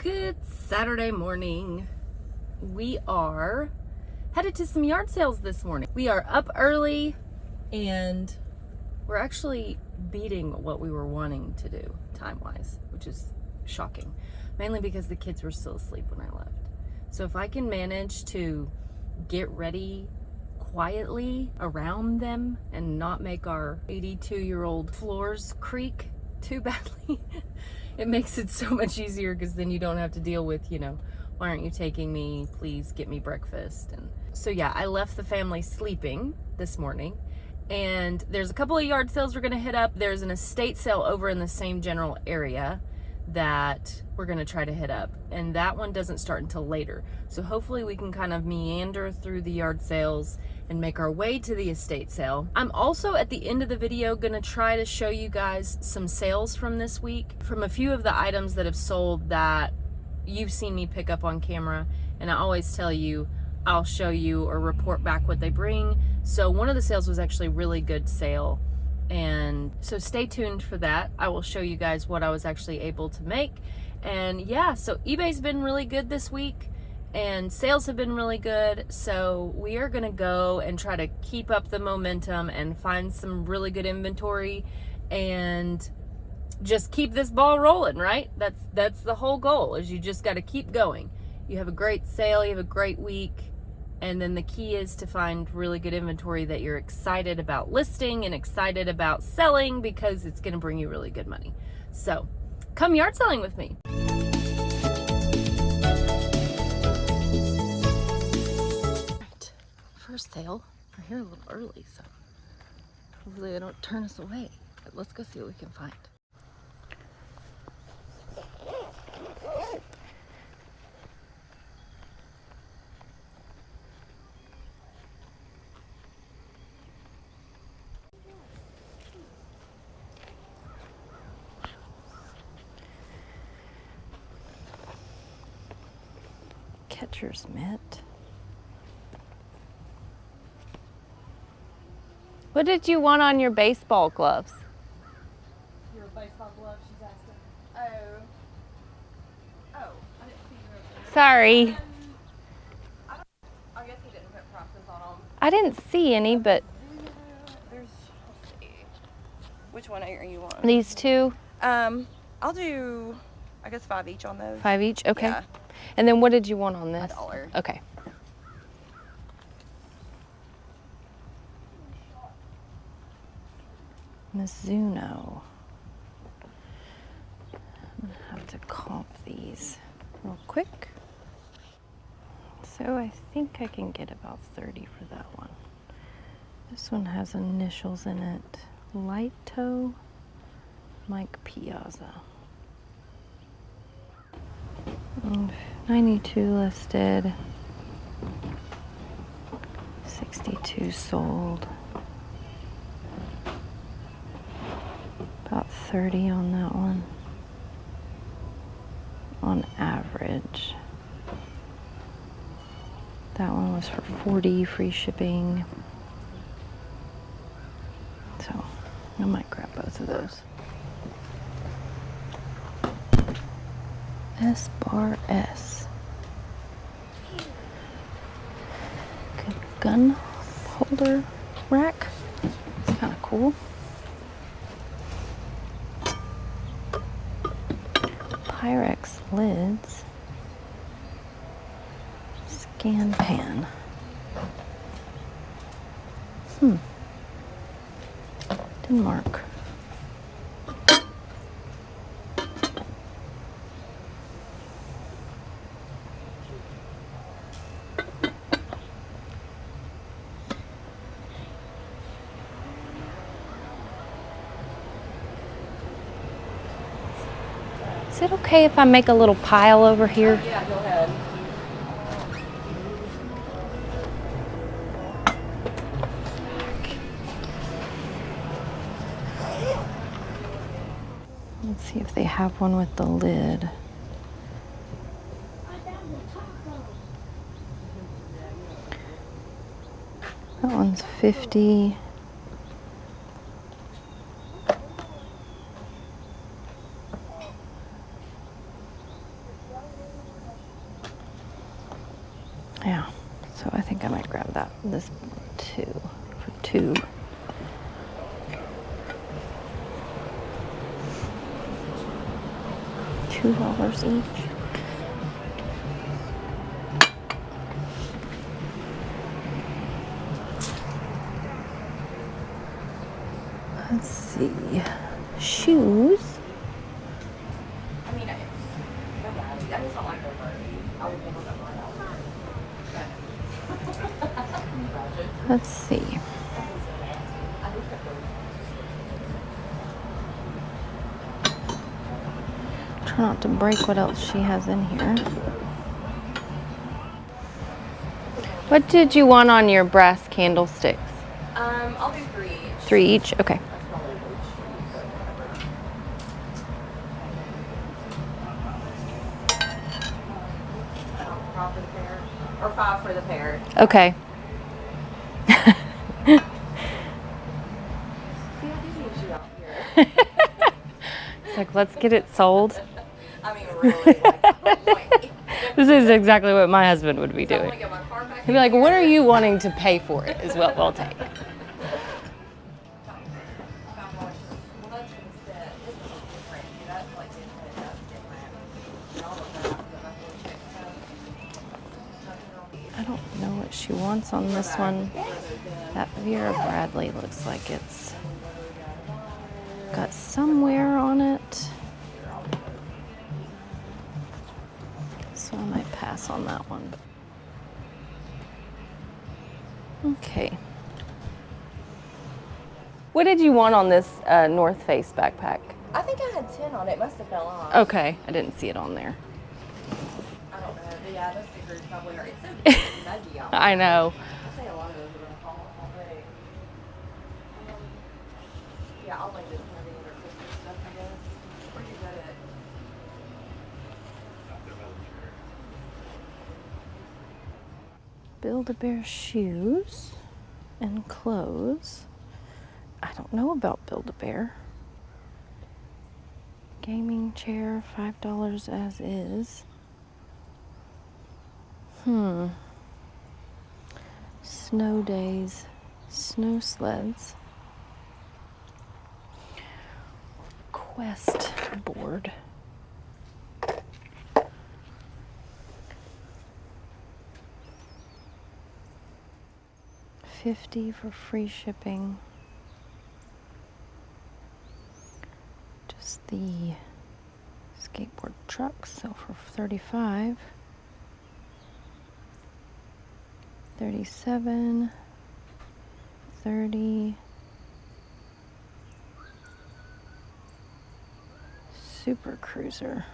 Good Saturday morning. We are headed to some yard sales this morning. We are up early and we're actually beating what we were wanting to do time-wise, which is shocking, mainly because the kids were still asleep when I left. So if I can manage to get ready quietly around them and not make our 82-year-old floors creak too badly, it makes it so much easier, because then you don't have to deal with, why aren't you taking me? Please get me breakfast. And so yeah, I left the family sleeping this morning, and there's a couple of yard sales we're gonna hit up. There's an estate sale over in the same general area that we're gonna try to hit up, and that one doesn't start until later. So hopefully we can kind of meander through the yard sales and make our way to the estate sale. I'm also at the end of the video gonna try to show you guys some sales from this week, from a few of the items that have sold that you've seen me pick up on camera, and I always tell you I'll show you or report back what they bring. So one of the sales was actually a really good sale, and so stay tuned for that. I will show you guys what I was actually able to make. And yeah, so eBay's been really good this week and sales have been really good. So we are gonna go and try to keep up the momentum and find some really good inventory and just keep this ball rolling, right? That's the whole goal, is you just got to keep going. You have a great sale, you have a great week, and then the key is to find really good inventory that you're excited about listing and excited about selling, because it's going to bring you really good money. So come yard selling with me. Right. First sale. We're here a little early, so hopefully they don't turn us away. But let's go see what we can find. Catcher's mitt. What did you want on your baseball gloves? Your baseball gloves, she's asking. Oh, I didn't see you over there. Sorry. I guess he didn't put prices on them. I didn't see any, but Let's see. Which one are you on? these two, I'll do, I guess 5 each on those. 5 each? Okay. Yeah. And then what did you want on this? $1. Okay. Mizuno. I'm gonna have to comp these real quick. So I think I can get about 30 for that one. This one has initials in it. Light Toe, Mike Piazza. 92 listed, 62 sold. About 30 on that one, on average. That one was for 40, free shipping. So I might grab both of those. S-bar S. Good gun holder rack. It's kind of cool. Pyrex lids. Scan pan. Denmark. Is it okay if I make a little pile over here? Yeah, go ahead. Let's see if they have one with the lid. That one's 50. Yeah, so I think I might grab this too, for two. $2 each. Let's see, shoes. I mean, I just don't like their Barbie. I would never go right. Let's see. Try not to break what else she has in here. What did you want on your brass candlesticks? I'll do 3 each. 3 each? Okay. For the pair, or 5 for the pair. Okay. See, I do need you out here. It's like, let's get it sold. I mean, really, like, This is exactly what my husband would be so I doing. wanna get my car back He'd be like, what are you wanting to pay for it is what we'll take. Well, that's instead. This is different. That's like different. That's different. All of that. I don't know what she wants on this one. That Vera Bradley looks like it's got some wear on it. So I might pass on that one. Okay. What did you want on this North Face backpack? I think I had 10 on it. Must have fell off. Okay, I didn't see it on there. I don't know. But yeah, those stickers probably are. It's so big and nuggy out. I know. I say a lot of those are going to fall off already. Yeah, I'll like this kind of under Christmas stuff, I guess. Where'd you get it? Build-A-Bear shoes and clothes. I don't know about Build-A-Bear. Gaming chair, $5 as is. Snow days, snow sleds. Quest board. $50 for free shipping. Just the skateboard trucks sell for $35. 37, 30. Super Cruiser.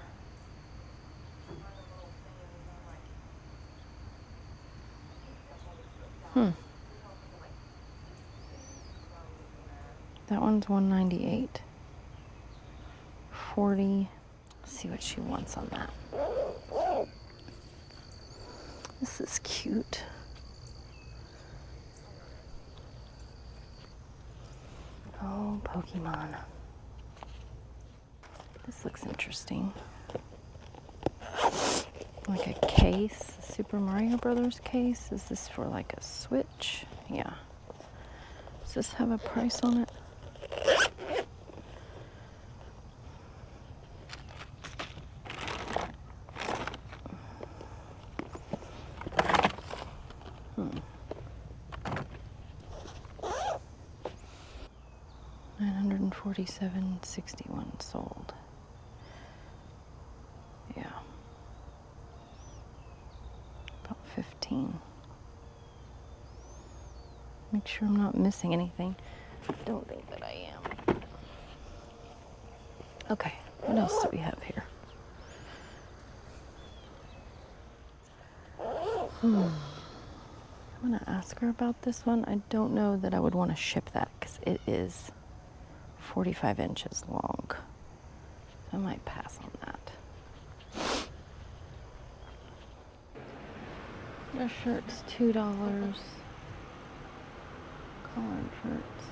That one's $198. 40. Let's see what she wants on that. This is cute. Oh, Pokemon. This looks interesting. Like a case, a Super Mario Brothers case. Is this for like a Switch? Yeah. Does this have a price on it? $947.61 sold. Yeah. About 15. Make sure I'm not missing anything. Don't think that I am. Okay, what else do we have here? I'm gonna ask her about this one. I don't know that I would want to ship that because it is 45 inches long. I might pass on that. The shirt's $2. Collared shirts.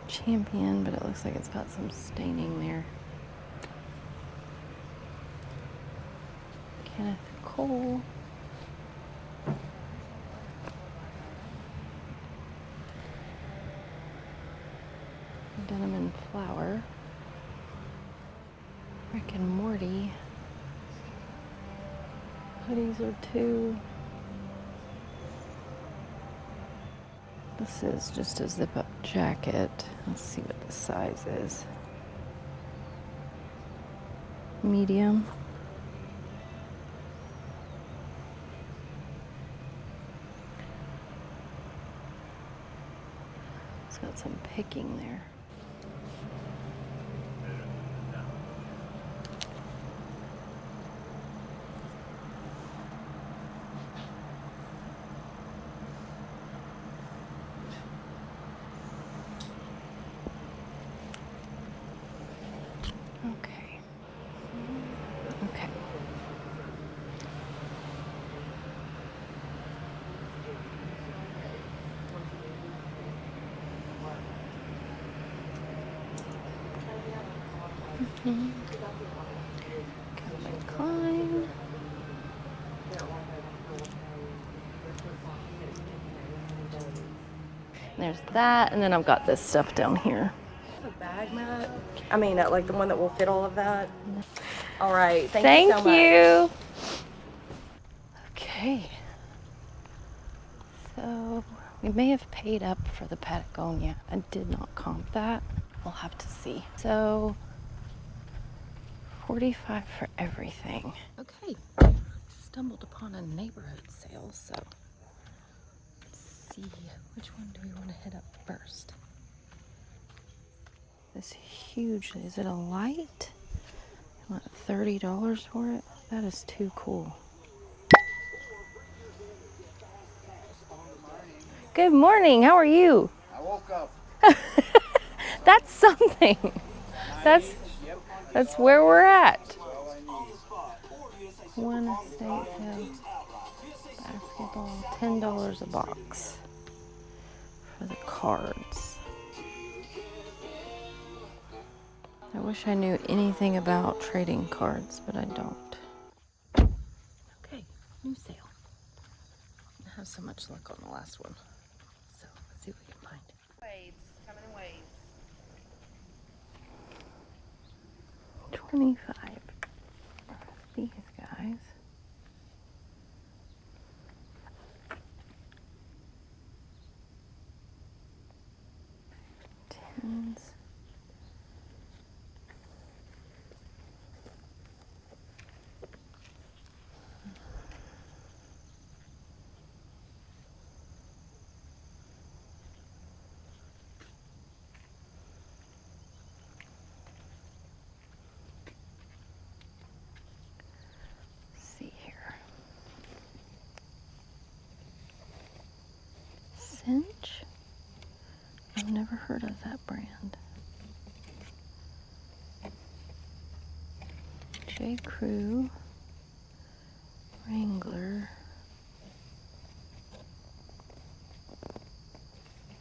Champion, but it looks like it's got some staining there. Kenneth Cole. Denim and Flower. Rick and Morty. Hoodies are $2. This is just a zip-up jacket. Let's see what the size is. Medium. It's got some picking there. Okay. Okay. Calvin Klein. There's that, and then I've got this stuff down here. A bag mat? I mean, like the one that will fit all of that. All right. Thank you so much. Thank you. Okay. So we may have paid up for the Patagonia. I did not comp that. We'll have to see. So $45 for everything. Okay. Stumbled upon a neighborhood sale, so let's see which one do we want to hit up first. This huge, is it a light? I want $30 for it? That is too cool. Good morning, how are you? I woke up. That's something. That's where we're at. One estate sale. Basketball, $10 a box for the cards. I wish I knew anything about trading cards, but I don't. Okay, new sale. I have so much luck on the last one. So let's see what we can find. Waves, coming in waves. 25 for these guys. Tens. See here. Cinch? I've never heard of that brand. J. Crew. Wrangler.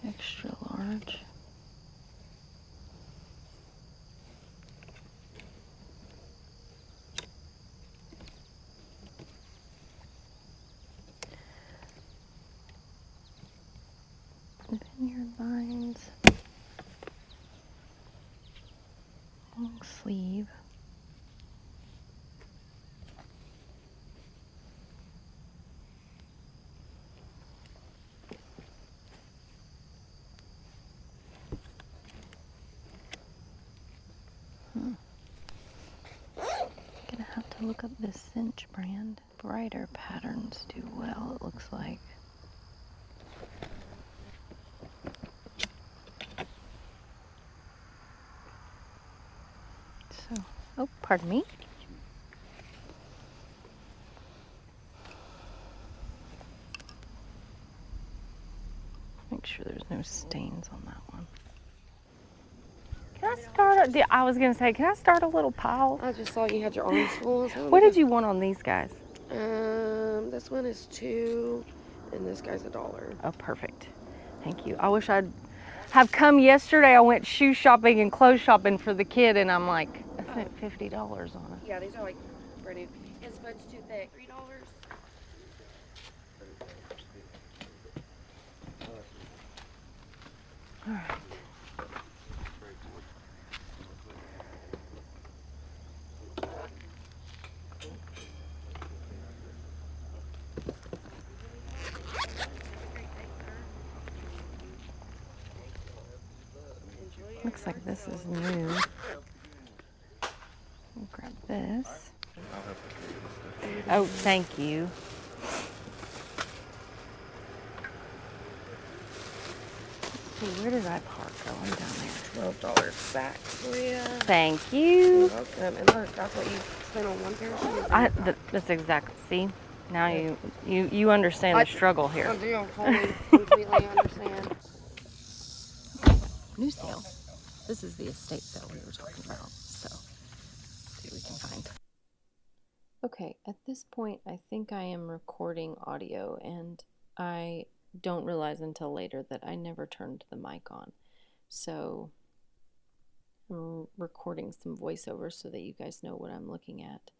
Extra large. Vineyard Vines. Long sleeve. Gonna have to look up this Cinch brand. Brighter patterns do well, it looks like. So, oh, pardon me. Make sure there's no stains on that one. Can I start? I was gonna say, can I start a little pile? I just saw you had your arms full. What did you want on these guys? This one is $2, and this guy's $1. Oh, perfect. Thank you. I wish I'd have come yesterday. I went shoe shopping and clothes shopping for the kid, and I'm like, I spent $50 on it. Yeah, these are like brand new. His foot's too thick. $3. All right. Looks like this is new. I'll grab this. Oh, thank you. Let's see, where did I park? Oh, I'm down there. $12 back for you. Thank You're you. welcome. And look, that's what you spent on one pair of shoes. That's exactly. See, now you understand the struggle here. I do totally, completely understand. New sale. This is the estate sale we were talking about. So, let's see what we can find. Okay, at this point, I think I am recording audio, and I don't realize until later that I never turned the mic on. So, I'm recording some voiceovers so that you guys know what I'm looking at.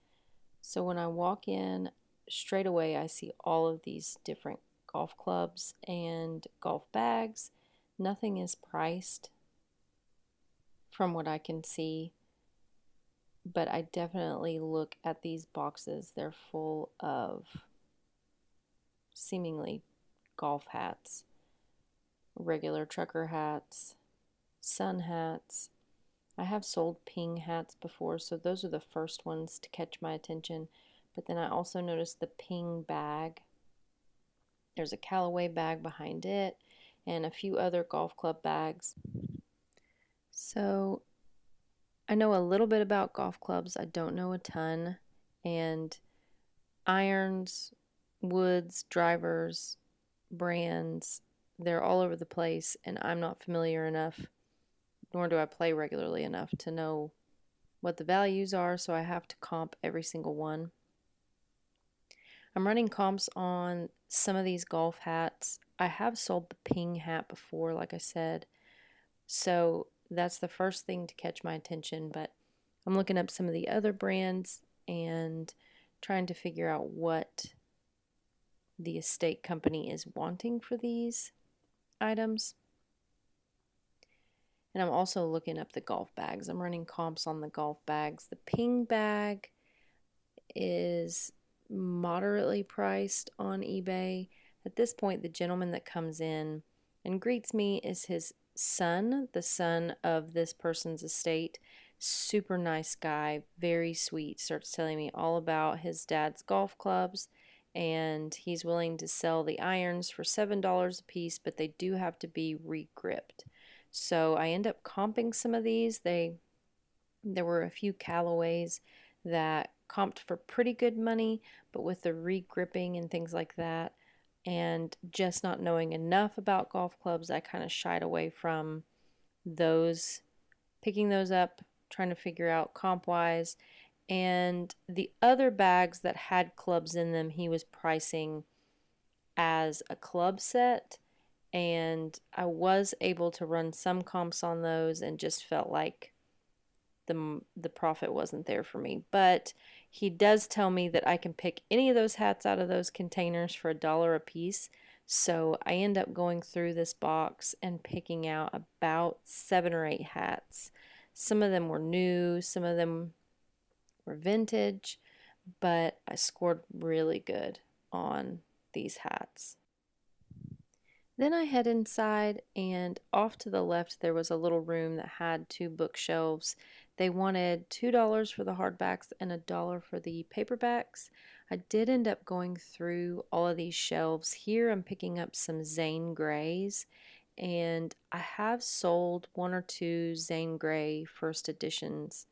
So, when I walk in, straight away I see all of these different golf clubs and golf bags. Nothing is priced from what I can see, but I definitely look at these boxes. They're full of seemingly golf hats, regular trucker hats, sun hats. I have sold ping hats before, so those are the first ones to catch my attention. But then I also noticed the ping bag. There's a Callaway bag behind it and a few other golf club bags. So I know a little bit about golf clubs. I don't know a ton. And irons, woods, drivers, brands, they're all over the place, and I'm not familiar enough, nor do I play regularly enough to know what the values are, so I have to comp every single one. I'm running comps on some of these golf hats. I have sold the ping hat before, like I said, so that's the first thing to catch my attention, but I'm looking up some of the other brands and trying to figure out what the estate company is wanting for these items. And I'm also looking up the golf bags. I'm running comps on the golf bags. The ping bag is moderately priced on eBay. At this point, the gentleman that comes in and greets me is his son, the son of this person's estate. Super nice guy, very sweet. Starts telling me all about his dad's golf clubs, and he's willing to sell the irons for $7 a piece, but they do have to be re-gripped. So I end up comping some of these. There were a few Callaways that comped for pretty good money, but with the re-gripping and things like that, and just not knowing enough about golf clubs, I kind of shied away from those, picking those up, trying to figure out comp-wise. And the other bags that had clubs in them, he was pricing as a club set, and I was able to run some comps on those and just felt like the profit wasn't there for me. But he does tell me that I can pick any of those hats out of those containers for $1 a piece. So I end up going through this box and picking out about 7 or 8 hats. Some of them were new, some of them were vintage, but I scored really good on these hats. Then I head inside, and off to the left there was a little room that had 2 bookshelves. They wanted $2 for the hardbacks and $1 for the paperbacks. I did end up going through all of these shelves. Here I'm picking up some Zane Greys, and I have sold 1 or 2 Zane Grey first editions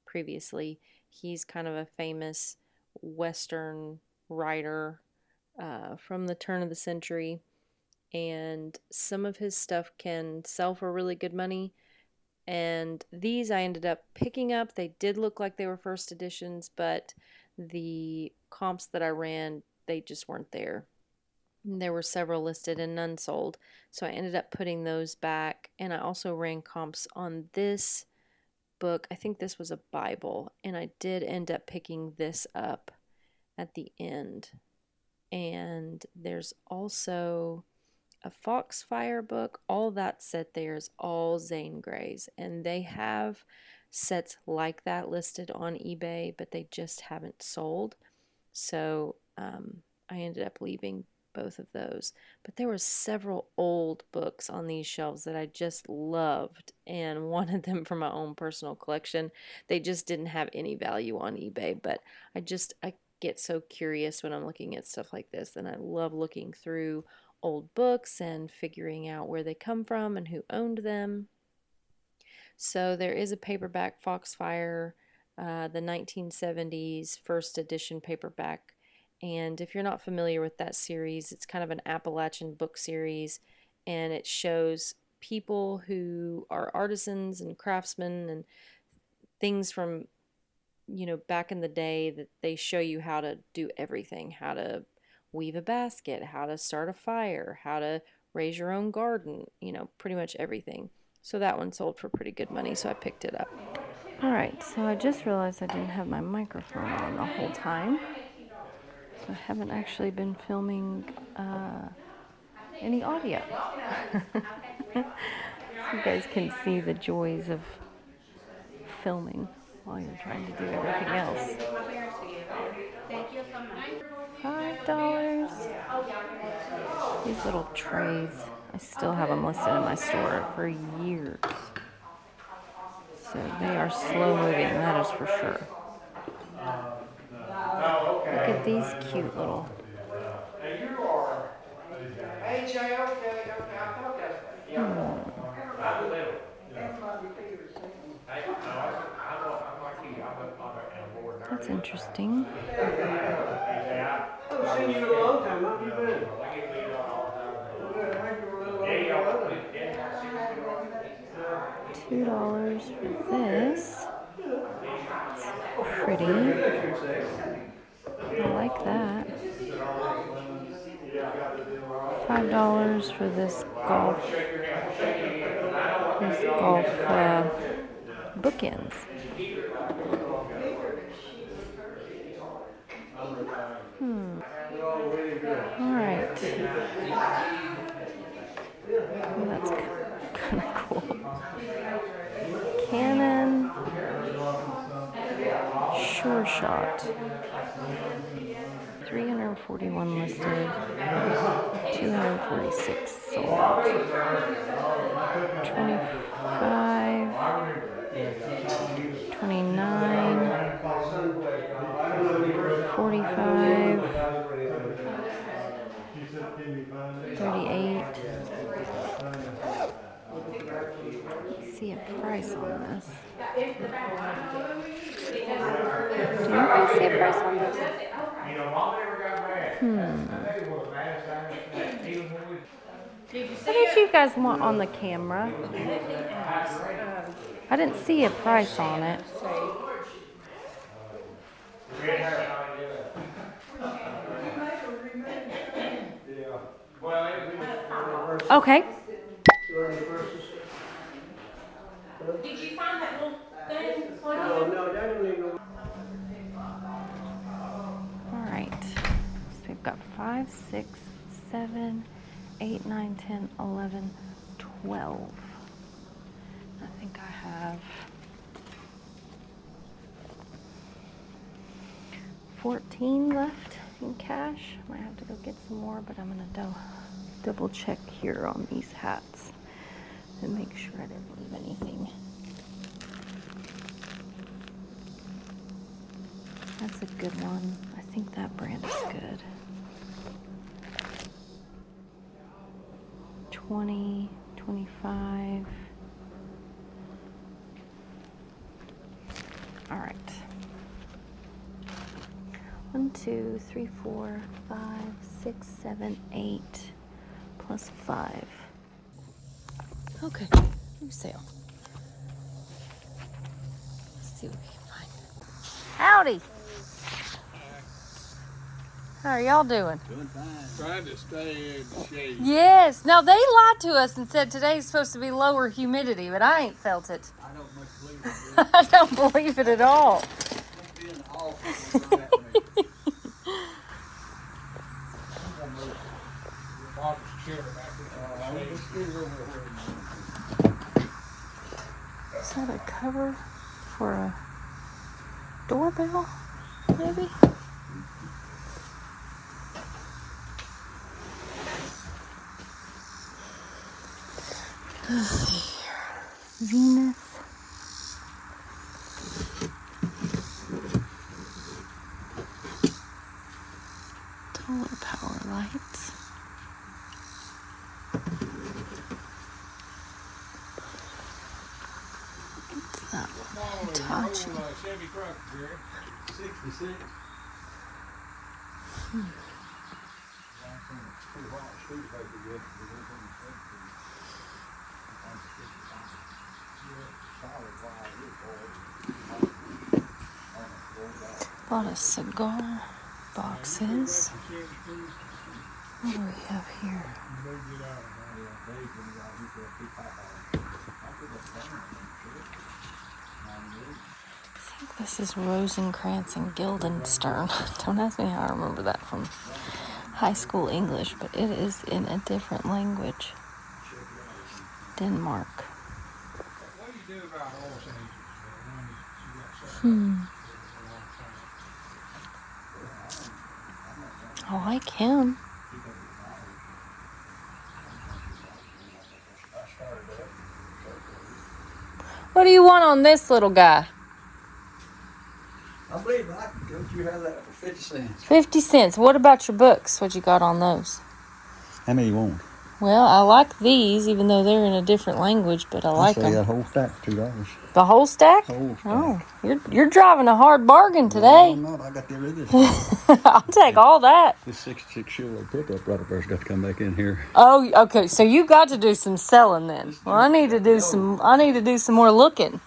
previously. He's kind of a famous Western writer from the turn of the century, and some of his stuff can sell for really good money. And these I ended up picking up. They did look like they were first editions, but the comps that I ran, they just weren't there. There were several listed and none sold. So I ended up putting those back. And I also ran comps on this book. I think this was a Bible. And I did end up picking this up at the end. And there's also a Foxfire book. All that set there is all Zane Greys. And they have sets like that listed on eBay, but they just haven't sold. So I ended up leaving both of those. But there were several old books on these shelves that I just loved and wanted them for my own personal collection. They just didn't have any value on eBay, but I get so curious when I'm looking at stuff like this, and I love looking through old books and figuring out where they come from and who owned them. So there is a paperback Foxfire, the 1970s first edition paperback. And if you're not familiar with that series, it's kind of an Appalachian book series, and it shows people who are artisans and craftsmen and things from, back in the day, that they show you how to do everything, how to weave a basket, how to start a fire, how to raise your own garden, pretty much everything. So that one sold for pretty good money, so I picked it up. Alright, so I just realized I didn't have my microphone on the whole time. So I haven't actually been filming any audio. So you guys can see the joys of filming while you're trying to do everything else. $5. These little trays, I still have them listed in my store for years. So they are slow moving, that is for sure. Look at these cute little. That's interesting. I've seen you in a long time. How have you been? $2 for this. It's pretty. I like that. $5 for this golf bookends. Alright. Well, that's kind of cool. Canon Sure Shot. 341 listed, 246 sold. 25, 29, 45, 38. Let's see a price on this. Do you guys see a price on this? What did you guys want on the camera? I didn't see a price on it. Okay. Did you find that little thing? No, that don't even. Alright. So we've got 5, 6, 7, 8, 9, 10, 11, 12. I think I have 14 left in cash. Might have to go get some more, but I'm going to double check here on these hats and make sure I didn't leave anything. That's a good one. I think that brand is good. 20, 25. All right. 1, 2, 3, 4, 5, 6, 7, 8, plus 5. Okay, Resale. Let's see what we can find. Howdy. How are y'all doing? Doing fine. Trying to stay in the shade. Yes. Now, they lied to us and said today's supposed to be lower humidity, but I ain't felt it. I don't much believe it. I don't believe it at all. Must be in the office when they're at me. I'm gonna move your boss's chair back in the shade. Is that a cover for a doorbell, maybe? Let's see here. Venus. Solar power lights. What's that one? Hitachi. Chevy truck, Jerry. 66. A lot of cigar boxes. What do we have here? I think this is Rosencrantz and Guildenstern. Don't ask me how I remember that from high school English, but it is in a different language. Denmark. What do you do about oil changes? I like him. What do you want on this little guy? I believe don't you have that for 50 cents? 50 cents. What about your books? What you got on those? How many you want? Well, I like these, even though they're in a different language, but I like them. that whole stack for $2. The whole stack? Whole stack. Oh, you're driving a hard bargain today. No, I'm not. I got the original. I'll take all that. This 66 Chevrolet pickup right up there's got to come back in here. Oh, okay. So you got to do some selling then. Well, I need to do some more looking.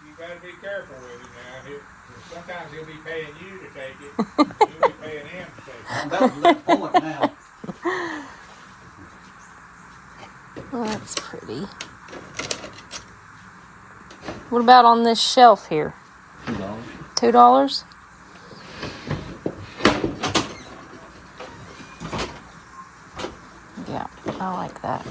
You got to be careful with it now. Sometimes he'll be paying you to take it. You'll be paying him to take it. I'm about to that point now. Oh, that's pretty. What about on this shelf here? $2. $2? Yeah, I like that.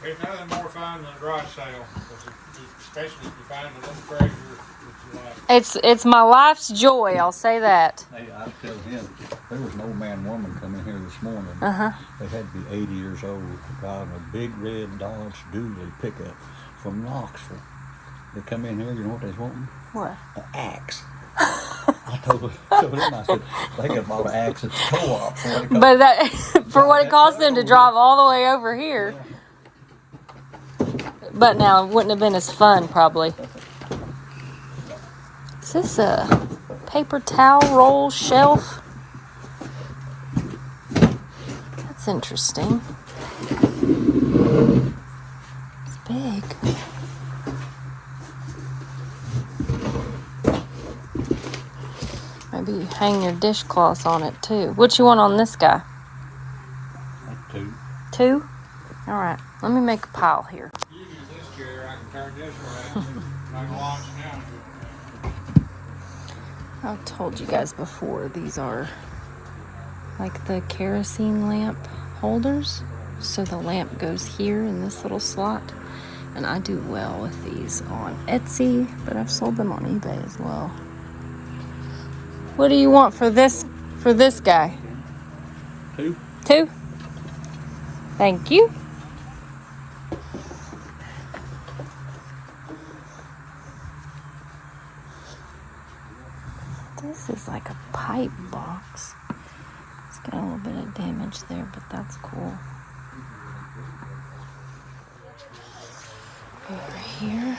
There's nothing more fun than a garage sale, especially if you find a little treasure that you like. It's my life's joy, I'll say that. Hey, I was telling him, there was an old man woman come in here this morning. Uh-huh. They had to be 80 years old, driving a big red Dodge Dually pickup from Knoxville. They come in here, you know what they was wanting? What? An axe. I told him, I said, they could have bought an axe at the co-op for what it cost. But that for what it cost them to drive all the way over here. Yeah. But now it wouldn't have been as fun, probably. Is this a paper towel roll shelf? That's interesting. It's big. Maybe you hang your dishcloths on it too. What you want on this guy? Two. 2? All right. Let me make a pile here. You use this chair, I can turn this around. I can launch now. I've told you guys before, these are like the kerosene lamp holders. So the lamp goes here in this little slot. And I do well with these on Etsy, but I've sold them on eBay as well. What do you want for this guy? 2. 2? Thank you. This is like a pipe box. It's got a little bit of damage there, but that's cool. Over here.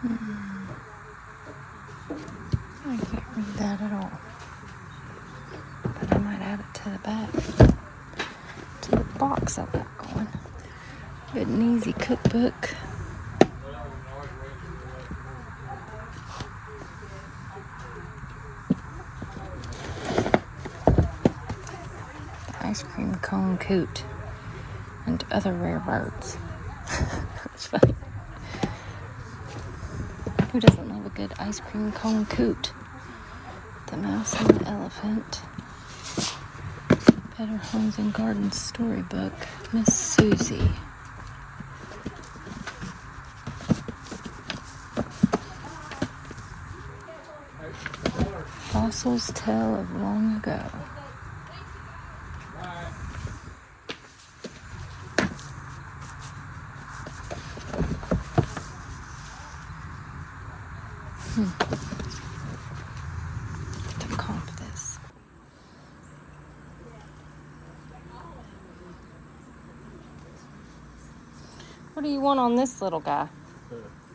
I can't read that at all. But I might add it to the back. To the box I got going. Good and easy cookbook. Ice cream cone coot and other rare birds. That's funny. Who doesn't love a good ice cream cone coot? The mouse and the elephant. Better Homes and Gardens storybook. Miss Susie. Fossils tell of long ago. To comp this. What do you want on this little guy?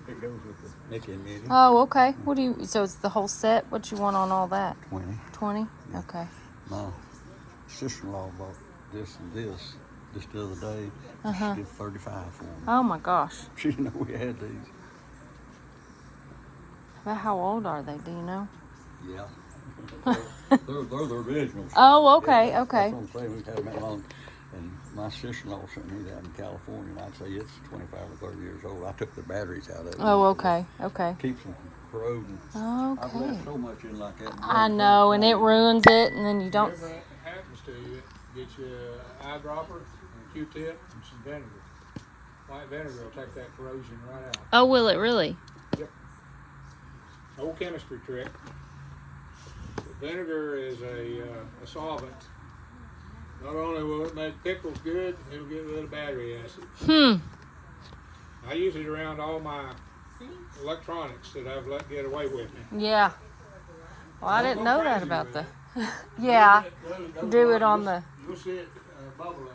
It goes with the Mickey and Minnie. Oh, okay. What do you? So it's the whole set. What you want on all that? 20. 20. Okay. My sister-in-law bought this and this just the other day. Uh-huh. She did 35 for me. Oh my gosh. She didn't know we had these. About how old are they? Do you know? Yeah. they're the originals. Oh, okay, Yeah, okay. That's what I'm saying. We've had them that long. And my sister-in-law sent me that in California, and I'd say it's 25 or 30 years old. I took the batteries out of it. Oh, okay, okay. Keeps them from corroding. I've Okay. left so much in like that. I know, and it ruins it, and then you don't. Whatever happens to you, get you an eyedropper, and a Q-tip, and some vinegar. White vinegar will take that corrosion right out. Oh, will it really? Old chemistry trick. Vinegar is a solvent. Not only will it make pickles good, it'll get rid of battery acid. I use it around all my electronics that I've let get away with me. Yeah. Well, I didn't know that about the. the. Yeah. Do it on the. You'll see it bubbling.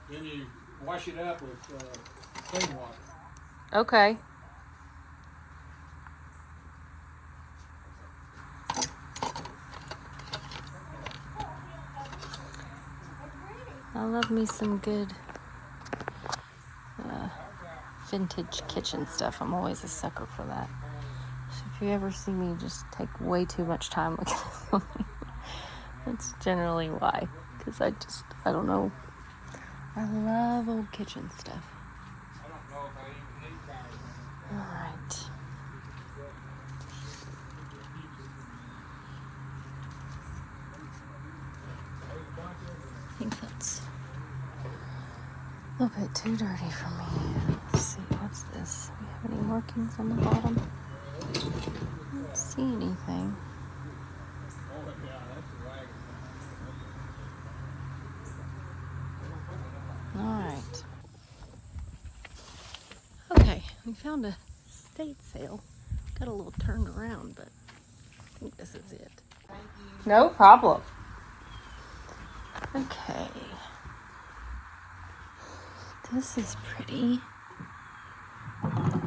And then you wash it up with clean water. Okay. I love me some good vintage kitchen stuff. I'm always a sucker for that. So if you ever see me just take way too much time looking at something, that's generally why. Because I don't know. I love old kitchen stuff. I don't know if I even need tires. All right. I think that's a little bit too dirty for me. Let's see, what's this? We have any markings on the bottom? I don't see anything. Alright. Okay, we found a estate sale. Got a little turned around, but I think this is it. No problem. Okay. This is pretty.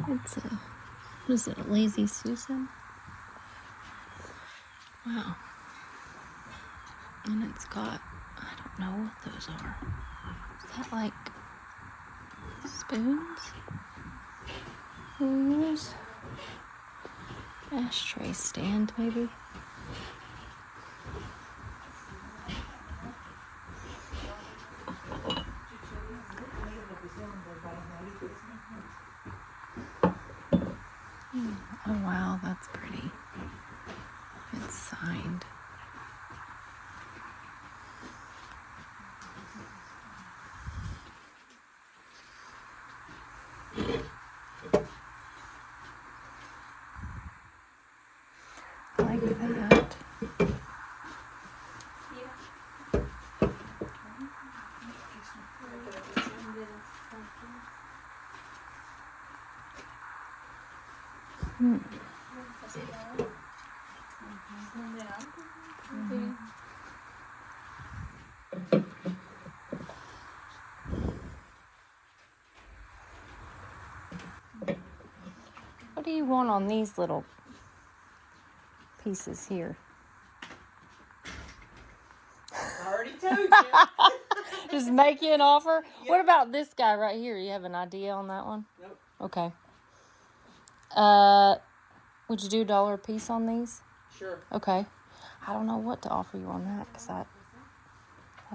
It's a, what is it, a Lazy Susan? Wow. And it's got, I don't know what those are. Is that like spoons? Use ashtray stand, maybe? Oh wow, that's pretty. It's signed. I like that. What do you want on these little pieces here? I already told you. Just make you an offer? Yep. What about this guy right here? You have an idea on that one? Nope. Okay. Would you do $1 a piece on these? Sure. Okay. I don't know what to offer you on that because I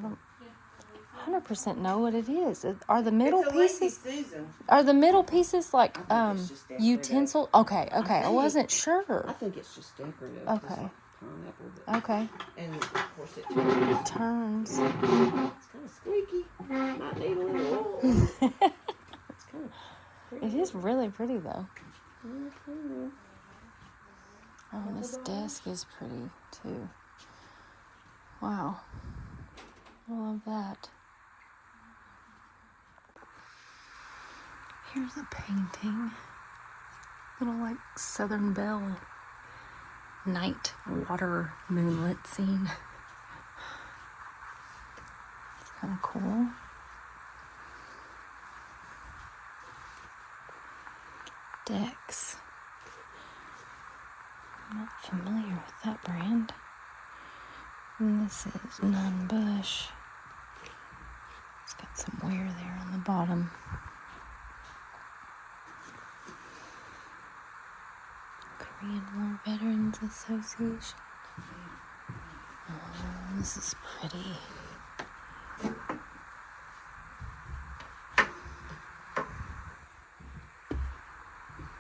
don't 100% know what it is. Are the middle pieces? Are the middle pieces like utensil? Okay. I wasn't sure. I think it's just decorative. Okay. Pineapple, Okay. and of course it turns. Turns. It's kind of squeaky. Might need a little oil. It's kind of pretty. It is really pretty though. Oh, and this desk is pretty too. Wow. I love that. Here's a painting. Little like Southern Belle night water moonlit scene. It's kind of cool. Decks. I'm not familiar with that brand. And this is Nunn Bush. It's got some wear there on the bottom. Korean War Veterans Association. Oh, this is pretty.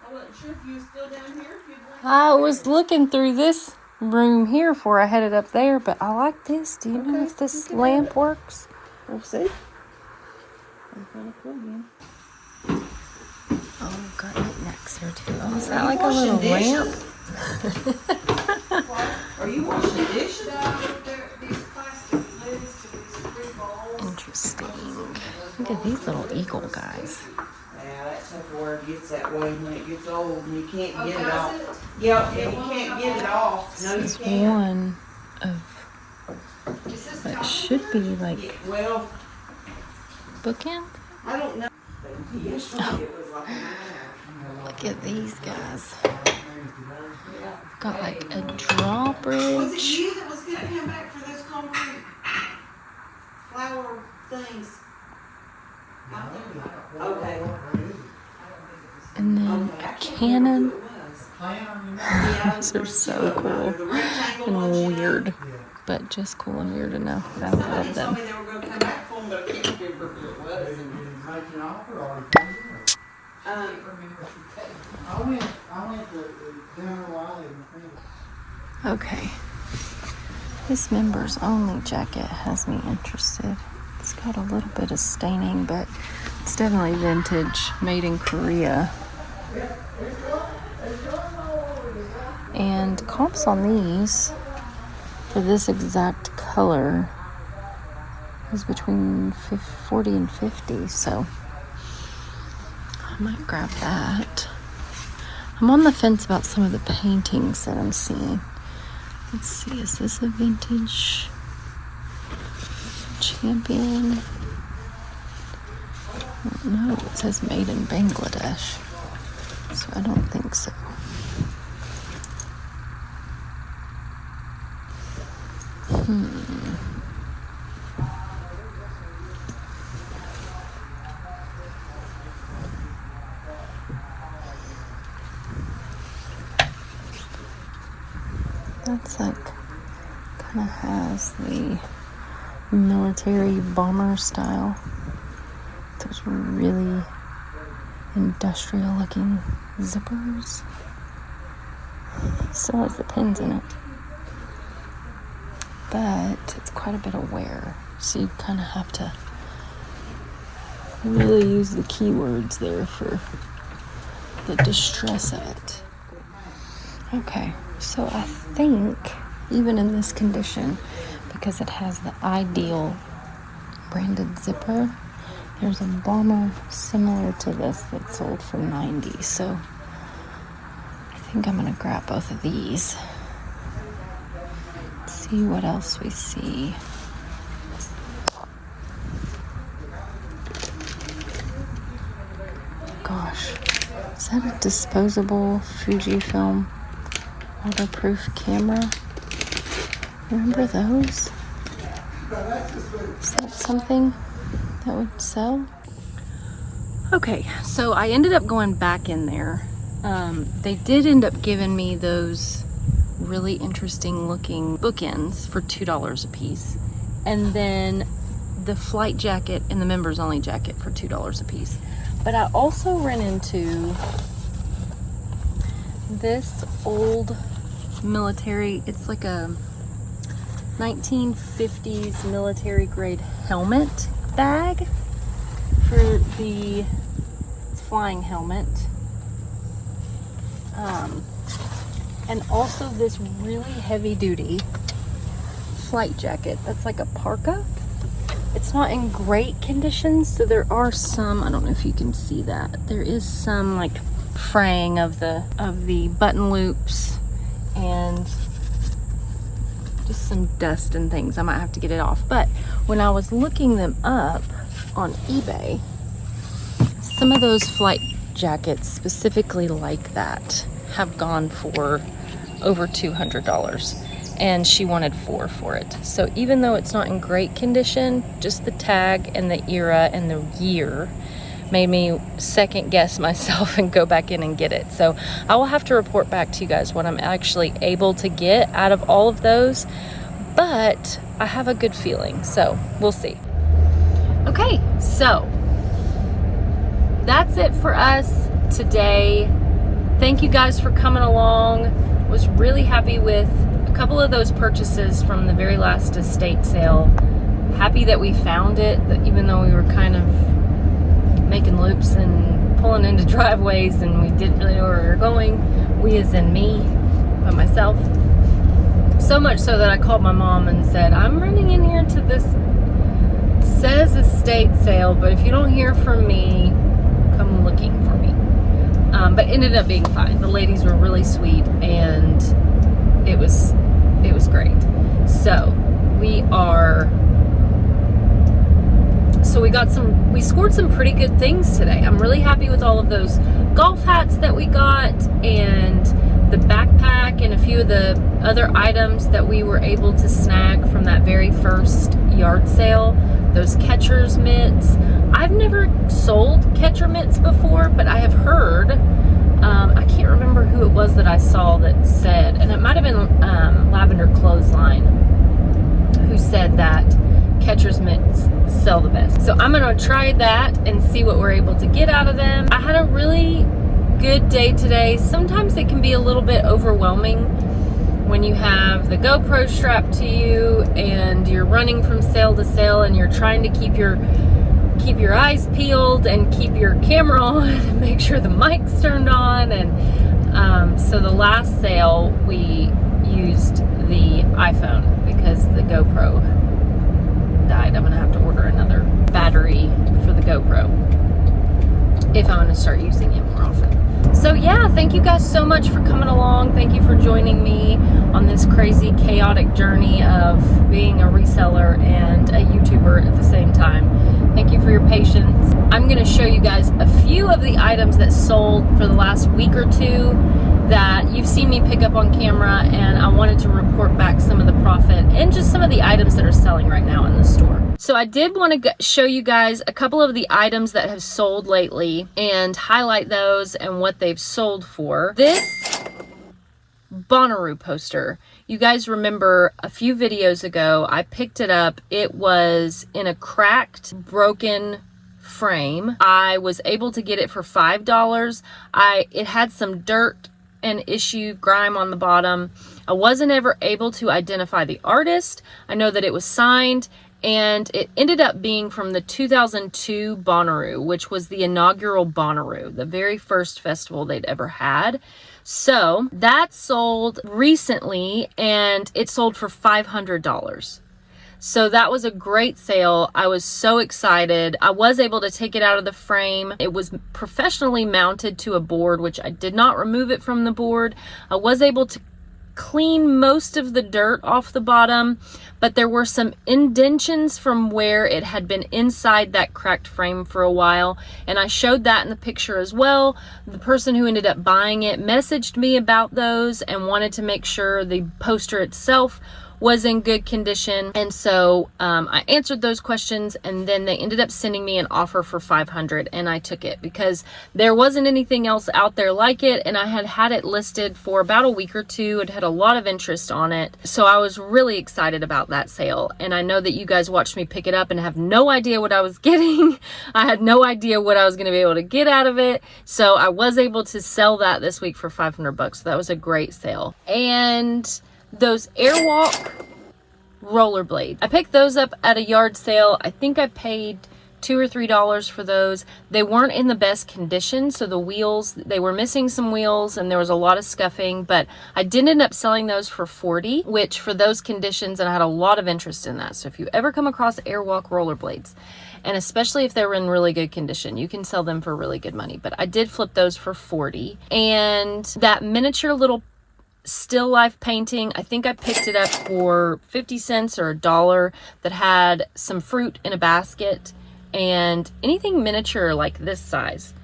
I wasn't sure if you were still down here. If you'd like I was looking through this room here before I headed up there, but I like this. Do you know if this lamp works? We'll see. I'm kind of cool again. Oh, got knickknacks here too. Oh, is that like a little lamp? Are you washing dishes? No, these plastic lids to these 3 bowls. Interesting. Look at these little eagle guys. Yeah, that Tupperware gets that way when it gets old and you can't get it off. Yeah, and you can't get it off. No, you This is can't. one of that should be like Well, bookend. I don't know. Yesterday it was like an hour. Look at these guys. Got like a drawbridge. Was it you that was going to come back for those concrete flower things? Okay. And then a cannon. These are so cool and weird, but just cool and weird enough that I love them. They were going to come back for them, but I can't remember who it was. Okay. This members only jacket has me interested. It's got a little bit of staining, but it's definitely vintage, made in Korea. And comps on these for this exact color is between 40 and 50, so I might grab that. I'm on the fence about some of the paintings that I'm seeing. Let's see, is this a vintage champion? No, it says made in Bangladesh, so I don't think so. That's like, kind of has the military bomber style. Those really industrial looking zippers. Still has the pins in it. But it's quite a bit of wear. So you kind of have to really use the keywords there for the distress of it. Okay, so I think even in this condition, because it has the Ideal branded zipper, there's a bomber similar to this that sold for $90. So I think I'm gonna grab both of these. See what else we see. Gosh, Is that a disposable Fujifilm waterproof camera? Remember those? Is that something that would sell? Okay, so I ended up going back in there. They did end up giving me those really interesting looking bookends for $2 a piece. And then the flight jacket and the members only jacket for $2 a piece. But I also ran into this old military, it's like a 1950s military grade helmet bag for the flying helmet. And also this really heavy duty flight jacket that's like a parka. It's not in great condition, so there are some, I don't know if you can see that, there is some like fraying of the button loops and just some dust and things. I might have to get it off. But when I was looking them up on eBay, some of those flight jackets specifically like that have gone for over $200, and she wanted 4 for it. So even though it's not in great condition, just the tag and the era and the year made me second guess myself and go back in and get it. So I will have to report back to you guys what I'm actually able to get out of all of those, but I have a good feeling, so we'll see. Okay, so that's it for us today. Thank you guys for coming along. Was really happy with a couple of those purchases from the very last estate sale. Happy that we found it, that even though we were kind of making loops and pulling into driveways and we didn't really know where we were going. We as in me, by myself. So much so that I called my mom and said, I'm running in here to this, says estate sale, but if you don't hear from me, come looking for me. But it ended up being fine. The ladies were really sweet and it was great. So we scored some pretty good things today. I'm really happy with all of those golf hats that we got and the backpack and a few of the other items that we were able to snag from that very first yard sale. Those catcher's mitts. I've never sold catcher mitts before, but I have heard, I can't remember who it was that I saw that said, and it might have been Lavender Clothesline, who said that catcher's mitts sell the best. So I'm gonna try that and see what we're able to get out of them. I had a really good day today. Sometimes it can be a little bit overwhelming when you have the GoPro strapped to you and you're running from sale to sale and you're trying to keep your eyes peeled and keep your camera on and make sure the mic's turned on. And so the last sale we used the iPhone because the GoPro died. I'm gonna have to order another battery for the GoPro if I'm gonna start using it more often. So yeah, thank you guys so much for coming along. Thank you for joining me on this crazy, chaotic journey of being a reseller and a YouTuber at the same time. Thank you for your patience. I'm gonna show you guys a few of the items that sold for the last week or two that you've seen me pick up on camera, and I wanted to report back some of the profit and just some of the items that are selling right now in the store. So I did want to show you guys a couple of the items that have sold lately and highlight those and what they've sold for. This Bonnaroo poster, you guys remember a few videos ago I picked it up. It was in a cracked, broken frame. I was able to get it for $5. It had some dirt and issue grime on the bottom. I wasn't ever able to identify the artist. I know that it was signed, and it ended up being from the 2002 Bonnaroo, which was the inaugural Bonnaroo, the very first festival they'd ever had. So that sold recently, and it sold for $500. So that was a great sale. I was so excited. I was able to take it out of the frame. It was professionally mounted to a board, which I did not remove it from the board. I was able to clean most of the dirt off the bottom, but there were some indentions from where it had been inside that cracked frame for a while, and I showed that in the picture as well. The person who ended up buying it messaged me about those and wanted to make sure the poster itself was in good condition, and so I answered those questions, and then they ended up sending me an offer for $500, and I took it because there wasn't anything else out there like it, and I had had it listed for about a week or two. It had a lot of interest on it, so I was really excited about that sale. And I know that you guys watched me pick it up and have no idea what I was getting. I had no idea what I was going to be able to get out of it, so I was able to sell that this week for $500. So that was a great sale. And those Airwalk rollerblades, I picked those up at a yard sale. I think I paid $2 or $3 for those. They weren't in the best condition, so the wheels, they were missing some wheels and there was a lot of scuffing, but I did end up selling those for $40, which for those conditions, and I had a lot of interest in that. So if you ever come across Airwalk rollerblades, and especially if they were in really good condition, you can sell them for really good money. But I did flip those for $40. And that miniature little still life painting, I think I picked it up for 50 cents or $1, that had some fruit in a basket. And anything miniature like this size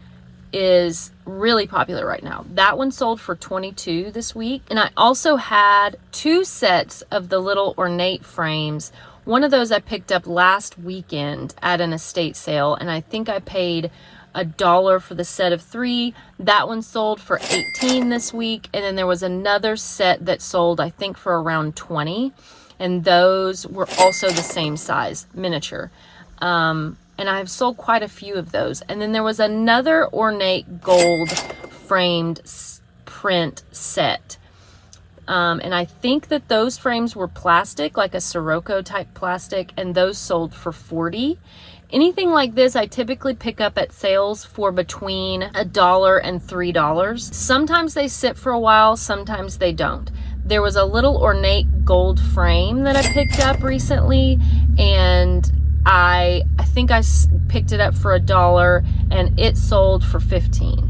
is really popular right now. That one sold for $22 this week. And I also had 2 sets of the little ornate frames. One of those I picked up last weekend at an estate sale, and I think I paid $1 for the set of 3. That one sold for $18 this week. And then there was another set that sold, I think, for around $20. And those were also the same size, miniature. And I've sold quite a few of those. And then there was another ornate gold framed print set. And I think that those frames were plastic, like a Sirocco type plastic, and those sold for $40. Anything like this, I typically pick up at sales for between $1 and $3. Sometimes they sit for a while, sometimes they don't. There was a little ornate gold frame that I picked up recently, and I think I picked it up for $1, and it sold for $15.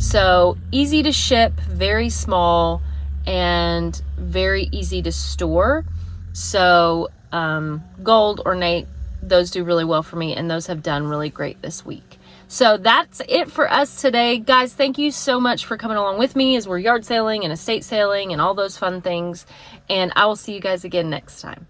So easy to ship, very small, and very easy to store. So gold, ornate, those do really well for me, and those have done really great this week. So that's it for us today. Guys, thank you so much for coming along with me as we're yard sailing and estate sailing and all those fun things. And I will see you guys again next time.